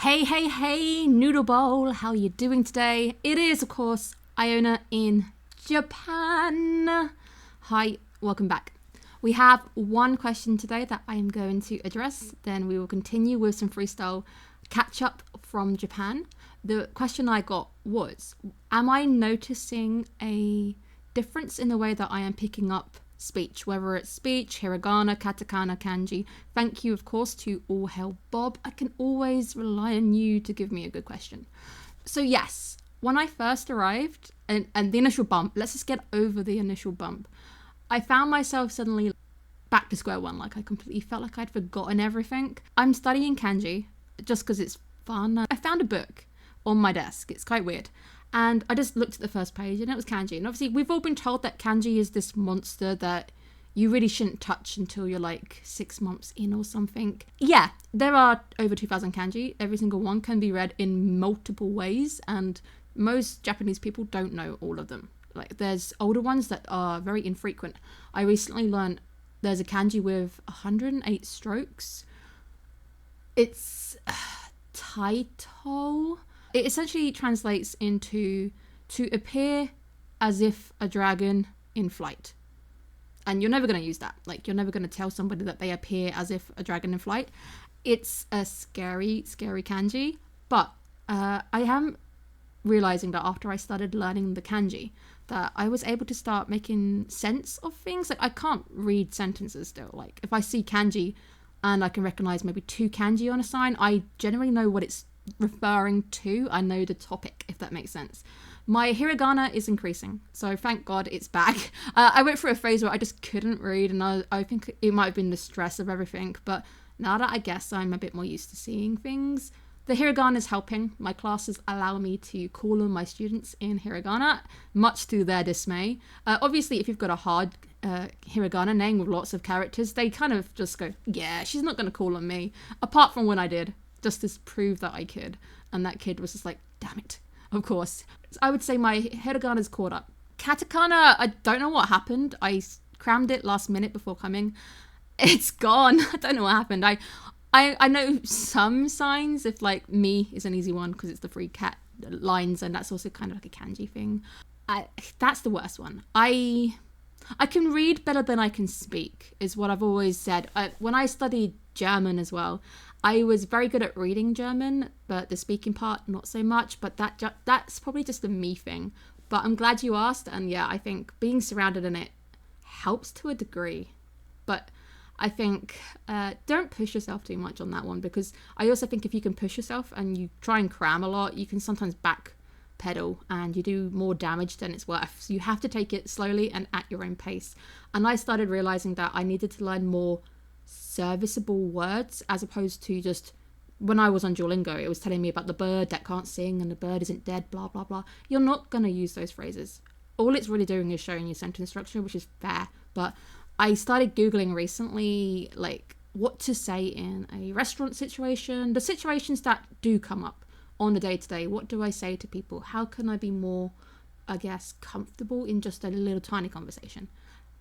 Hey, Noodle Bowl, how you doing today? It is, of course, Iona in Japan. Hi, welcome back. We have one question today that I am going to address. Then we will continue with some freestyle catch-up from Japan. The question I got was, am I noticing a difference in the way that I am picking up speech, whether it's speech, hiragana, katakana, kanji? Thank you, of course, to All Hail Bob. I can always rely on you to give me a good question. So yes, when I first arrived, and the initial bump, let's just get over the initial bump, I found myself suddenly back to square one. Like I completely felt like I'd forgotten everything. I'm studying kanji just because it's fun. I found a book on my desk. It's quite weird. And I just looked at the first page and it was kanji. And obviously we've all been told that kanji is this monster that you really shouldn't touch until you're like 6 months in or something. Yeah, there are over 2,000 kanji. Every single one can be read in multiple ways. And most Japanese people don't know all of them. Like there's older ones that are very infrequent. I recently learned there's a kanji with 108 strokes. It's Taito. It essentially translates into to appear as if a dragon in flight. And you're never going to use that. Like, you're never going to tell somebody that they appear as if a dragon in flight. It's a scary, scary kanji. But I am realizing that after I started learning the kanji, that I was able to start making sense of things. Like, I can't read sentences still. Like, if I see kanji and I can recognize maybe 2 kanji on a sign, I generally know what it's referring to. I know the topic, if that makes sense. My hiragana is increasing, so thank God it's back. I went through a phase where I just couldn't read, and I think it might have been the stress of everything, but now that I guess I'm a bit more used to seeing things, the hiragana is helping. My classes allow me to call on my students in hiragana, much to their dismay. Obviously, if you've got a hard hiragana name with lots of characters, they kind of just go, yeah, she's not going to call on me, apart from when I did, just to prove that I could. And that kid was just like, damn it, of course. I would say my hiragana's caught up. Katakana, I don't know what happened. I crammed it last minute before coming. It's gone. I don't know what happened. I know some signs, if like me is an easy one because it's the 3 cat lines, and that's also kind of like a kanji thing. That's the worst one. I can read better than I can speak, is what I've always said. When I studied German as well, I was very good at reading German, but the speaking part, not so much. But that's probably just a me thing. But I'm glad you asked. And yeah, I think being surrounded in it helps to a degree. But I think don't push yourself too much on that one, because I also think if you can push yourself and you try and cram a lot, you can sometimes backpedal and you do more damage than it's worth. So you have to take it slowly and at your own pace. And I started realizing that I needed to learn more serviceable words, as opposed to just when I was on Duolingo, it was telling me about the bird that can't sing and the bird isn't dead, blah blah blah. You're not going to use those phrases. All it's really doing is showing you sentence structure, which is fair. But I started Googling recently, like what to say in a restaurant situation, the situations that do come up on a day-to-day. What do I say to people? How can I be more, I guess, comfortable in just a little tiny conversation?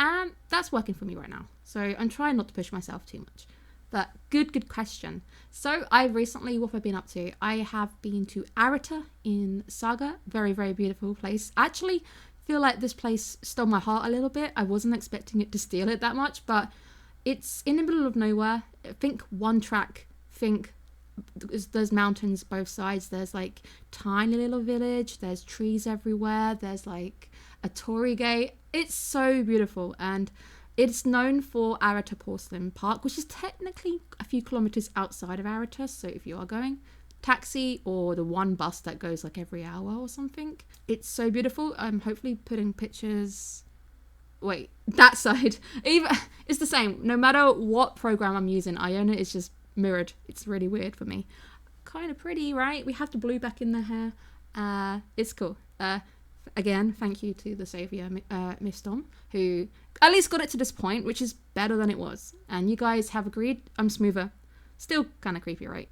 And that's working for me right now. So I'm trying not to push myself too much. But good question. So I recently, what have I been up to? I have been to Arata in Saga. Very, very beautiful place. Actually, feel like this place stole my heart a little bit. I wasn't expecting it to steal it that much, but it's in the middle of nowhere. Think one track. Think there's mountains both sides. There's like tiny little village. There's trees everywhere. There's like a torii gate. It's so beautiful, and it's known for Arata Porcelain Park, which is technically a few kilometers outside of Arata. So if you are going, taxi or the one bus that goes like every hour or something. It's so beautiful. I'm hopefully putting pictures. Wait, that side. Even it's the same. No matter what program I'm using, Iona is just mirrored. It's really weird for me. Kind of pretty, right? We have the blue back in the hair. It's cool. Again, thank you to the saviour, Miss Dom, who at least got it to this point, which is better than it was. And you guys have agreed I'm smoother. Still kind of creepy, right?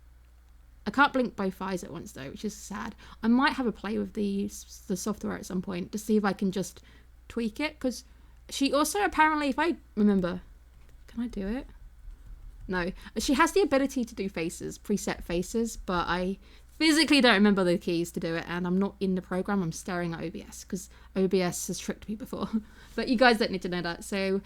I can't blink both eyes at once though, which is sad. I might have a play with the software at some point to see if I can just tweak it, because she also apparently, if I remember, can I do it? No, she has the ability to do faces, preset faces, but I physically don't remember the keys to do it, and I'm not in the program. I'm staring at OBS because OBS has tricked me before. But you guys don't need to know that. So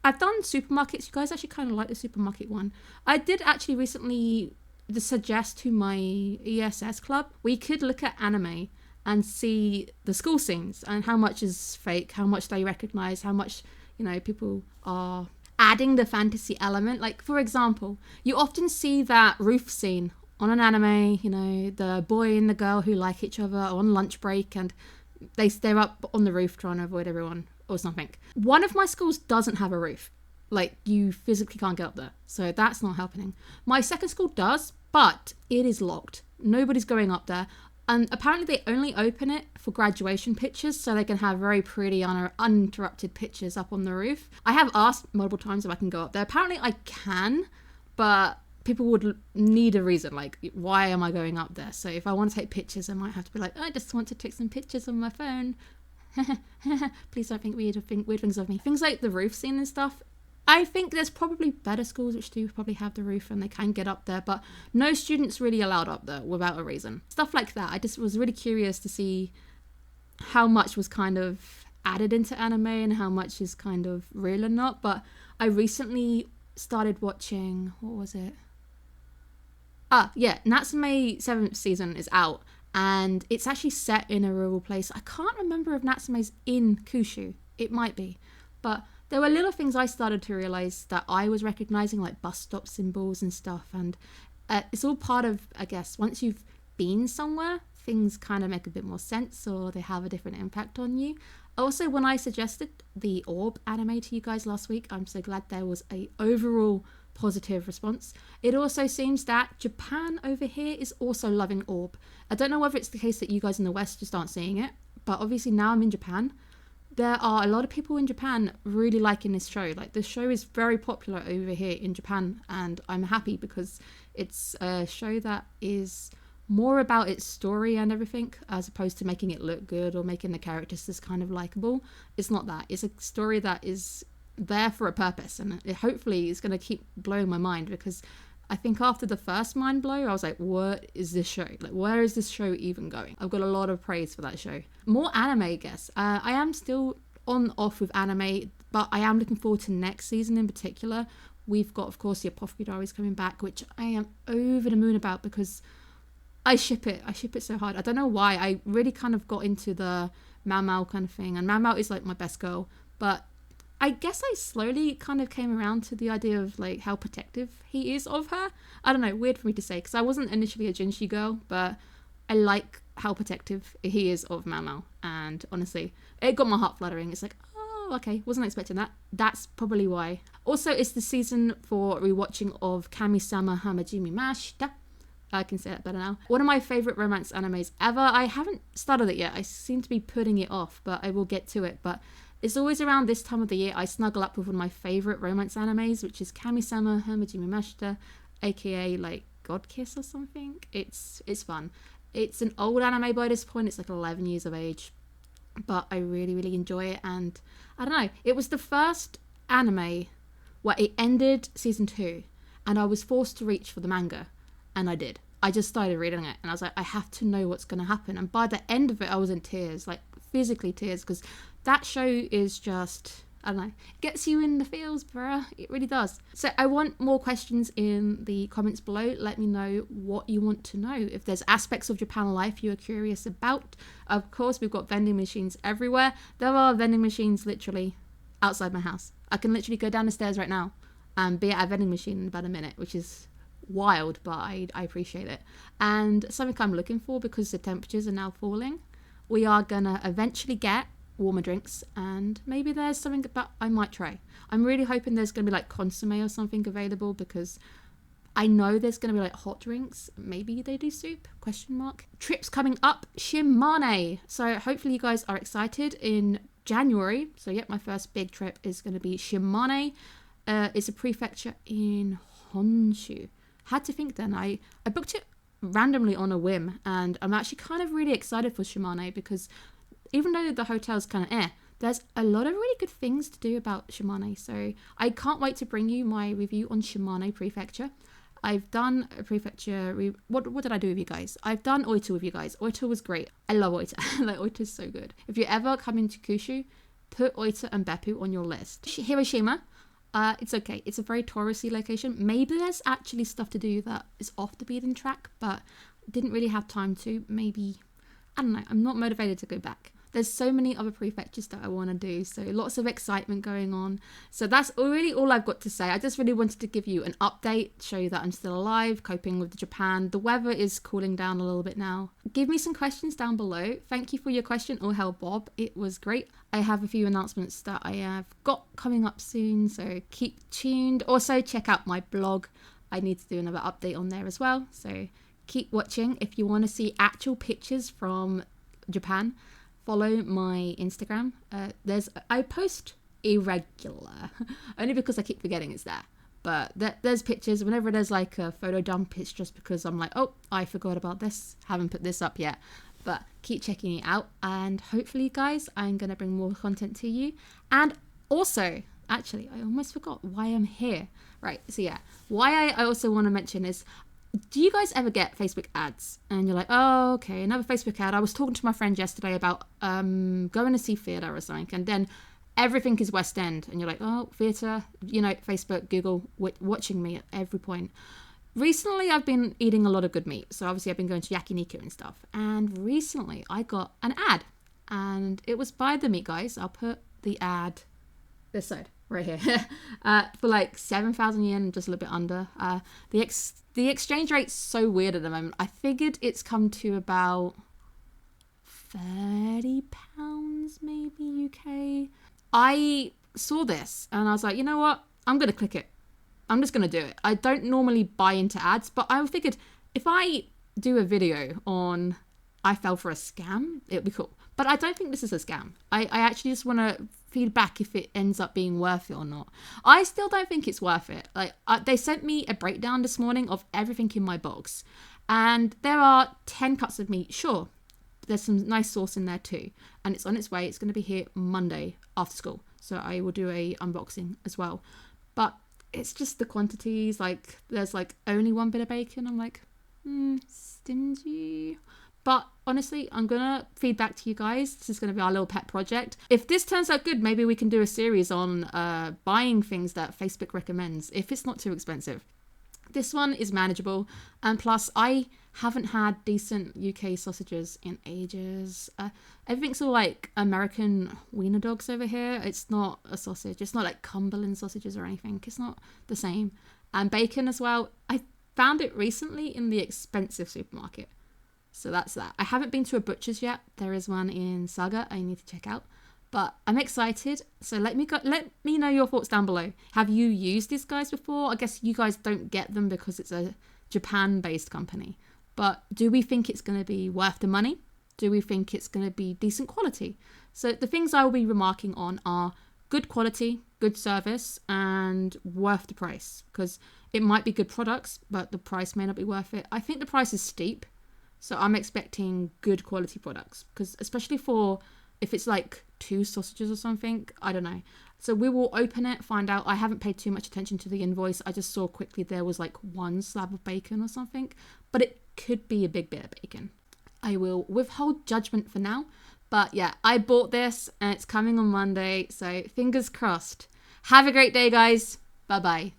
I've done supermarkets. You guys actually kind of like the supermarket one. I did actually recently suggest to my ESS club we could look at anime and see the school scenes and how much is fake, how much they recognize, how much, you know, people are adding the fantasy element. Like, for example, you often see that roof scene on an anime, you know, the boy and the girl who like each other on lunch break and they're up on the roof trying to avoid everyone or something. One of my schools doesn't have a roof. Like, you physically can't get up there. So that's not happening. My second school does, but it is locked. Nobody's going up there. And apparently they only open it for graduation pictures so they can have very pretty uninterrupted pictures up on the roof. I have asked multiple times if I can go up there. Apparently I can, but people would need a reason, like, why am I going up there? So if I want to take pictures, I might have to be like, I just want to take some pictures on my phone. Please don't think weird things of me. Things like the roof scene and stuff. I think there's probably better schools which do probably have the roof and they can get up there, but no students really allowed up there without a reason. Stuff like that. I just was really curious to see how much was kind of added into anime and how much is kind of real or not. But I recently started watching, what was it? Natsume 7th season is out and it's actually set in a rural place. I can't remember if Natsume's in Kyushu. It might be, but there were little things I started to realise that I was recognising, like bus stop symbols and stuff. And it's all part of, I guess, once you've been somewhere, things kind of make a bit more sense or they have a different impact on you. Also, when I suggested the Orb anime to you guys last week, I'm so glad there was a overall positive response. It also seems that Japan over here is also loving Orb. I don't know whether it's the case that you guys in the West just aren't seeing it, but obviously now I'm in Japan. There are a lot of people in Japan really liking this show. Like, the show is very popular over here in Japan, and I'm happy because it's a show that is more about its story and everything, as opposed to making it look good or making the characters just kind of likable. It's not that. It's a story that is there for a purpose, and it hopefully is going to keep blowing my mind, because I think after the first mind blow, I was like, what is this show? Like, where is this show even going? I've got a lot of praise for that show. More anime, I guess. I am still off with anime, but I am looking forward to next season in particular. We've got, of course, the Apothecary Diaries coming back, which I am over the moon about because I ship it. I ship it so hard. I don't know why. I really kind of got into the Mau Mau kind of thing, and Mau Mau is like my best girl, but I guess I slowly kind of came around to the idea of like how protective he is of her. I don't know, weird for me to say because I wasn't initially a Jinshi girl, but I like how protective he is of Mau Mau. And honestly, it got my heart fluttering. It's like, oh, okay, wasn't expecting that. That's probably why. Also, it's the season for rewatching of Kami-sama Hamajimi Mashita. I can say that better now. One of my favourite romance animes ever. I haven't started it yet. I seem to be putting it off, but I will get to it. But it's always around this time of the year I snuggle up with one of my favourite romance animes, which is Kami-sama Hamajimi Mashita, aka like God Kiss or something. It's fun. It's an old anime by this point. It's like 11 years of age, but I really, really enjoy it. And I don't know, it was the first anime where it ended season 2 and I was forced to reach for the manga, and I did. I just started reading it and I was like, I have to know what's going to happen. And by the end of it, I was in tears, like physically tears, because that show is just, I don't know, gets you in the feels, bruh. It really does. So I want more questions in the comments below. Let me know what you want to know. If there's aspects of Japan life you are curious about. Of course, we've got vending machines everywhere. There are vending machines literally outside my house. I can literally go down the stairs right now and be at a vending machine in about a minute, which is wild, but I appreciate it. And something I'm looking for, because the temperatures are now falling, we are gonna eventually get warmer drinks, and maybe there's something that I might try. I'm really hoping there's gonna be like consomme or something available, because I know there's gonna be like hot drinks. Maybe they do soup, question mark. Trips coming up, Shimane. So hopefully you guys are excited. In January, so yep, my first big trip is gonna be Shimane. It's a prefecture in Honshu. Had to think then. I booked it randomly on a whim, and I'm actually kind of really excited for Shimane, because even though the hotel's kind of There's a lot of really good things to do about Shimane, so I can't wait to bring you my review on Shimane Prefecture. I've done a prefecture. What did I do with you guys? I've done Oita with you guys. Oita was great. I love Oita. Like, Oita is so good. If you ever come into Kyushu, put Oita and Beppu on your list. Hiroshima, it's okay. It's a very touristy location. Maybe there's actually stuff to do that is off the beaten track, but didn't really have time to. Maybe, I don't know. I'm not motivated to go back. There's so many other prefectures that I want to do, so lots of excitement going on. So that's really all I've got to say. I just really wanted to give you an update, show you that I'm still alive, coping with Japan. The weather is cooling down a little bit now. Give me some questions down below. Thank you for your question, All Hell Bob. It was great. I have a few announcements that I have got coming up soon, so keep tuned. Also, check out my blog. I need to do another update on there as well, so keep watching. If you want to see actual pictures from Japan, follow my Instagram. I post irregular, only because I keep forgetting it's there. But there's pictures. Whenever there's like a photo dump, it's just because I'm like, oh, I forgot about this. Haven't put this up yet. But keep checking it out. And hopefully, guys, I'm going to bring more content to you. And also, actually, I almost forgot why I'm here. Right, so yeah. Why I also want to mention is, do you guys ever get Facebook ads and you're like, oh, okay, another Facebook ad? I was talking to my friend yesterday about going to see theatre or something, and then everything is West End, and you're like, oh, theatre, you know, Facebook, Google, watching me at every point. Recently, I've been eating a lot of good meat, so obviously I've been going to yakiniku and stuff, and recently I got an ad, and it was by the Meat Guys. I'll put the ad this side. Right here, for like 7,000 yen, just a little bit under. The exchange rate's so weird at the moment. I figured it's come to about £30 maybe UK. I saw this and I was like, you know what? I'm going to click it. I'm just going to do it. I don't normally buy into ads, but I figured if I do a video on I fell for a scam, it'd be cool. But I don't think this is a scam. I actually just want to feedback if it ends up being worth it or not. I still don't think it's worth it. Like they sent me a breakdown this morning of everything in my box, and there are 10 cuts of meat. Sure, there's some nice sauce in there too, and it's on its way. It's going to be here Monday after school, so I will do a unboxing as well. But it's just the quantities. Like there's like only one bit of bacon. I'm like, stingy. But honestly, I'm going to feed back to you guys. This is going to be our little pet project. If this turns out good, maybe we can do a series on buying things that Facebook recommends, if it's not too expensive. This one is manageable. And plus, I haven't had decent UK sausages in ages. Everything's all like American wiener dogs over here. It's not a sausage. It's not like Cumberland sausages or anything. It's not the same. And bacon as well. I found it recently in the expensive supermarket. So that's that. I haven't been to a butcher's yet. There is one in Saga I need to check out. But I'm excited. So let me know your thoughts down below. Have you used these guys before? I guess you guys don't get them because it's a Japan-based company. But do we think it's going to be worth the money? Do we think it's going to be decent quality? So the things I will be remarking on are good quality, good service, and worth the price. Because it might be good products, but the price may not be worth it. I think the price is steep. So I'm expecting good quality products, because especially for if it's like 2 sausages or something, I don't know. So we will open it, find out. I haven't paid too much attention to the invoice. I just saw quickly there was like 1 slab of bacon or something, but it could be a big bit of bacon. I will withhold judgment for now. But yeah, I bought this and it's coming on Monday. So fingers crossed. Have a great day, guys. Bye-bye.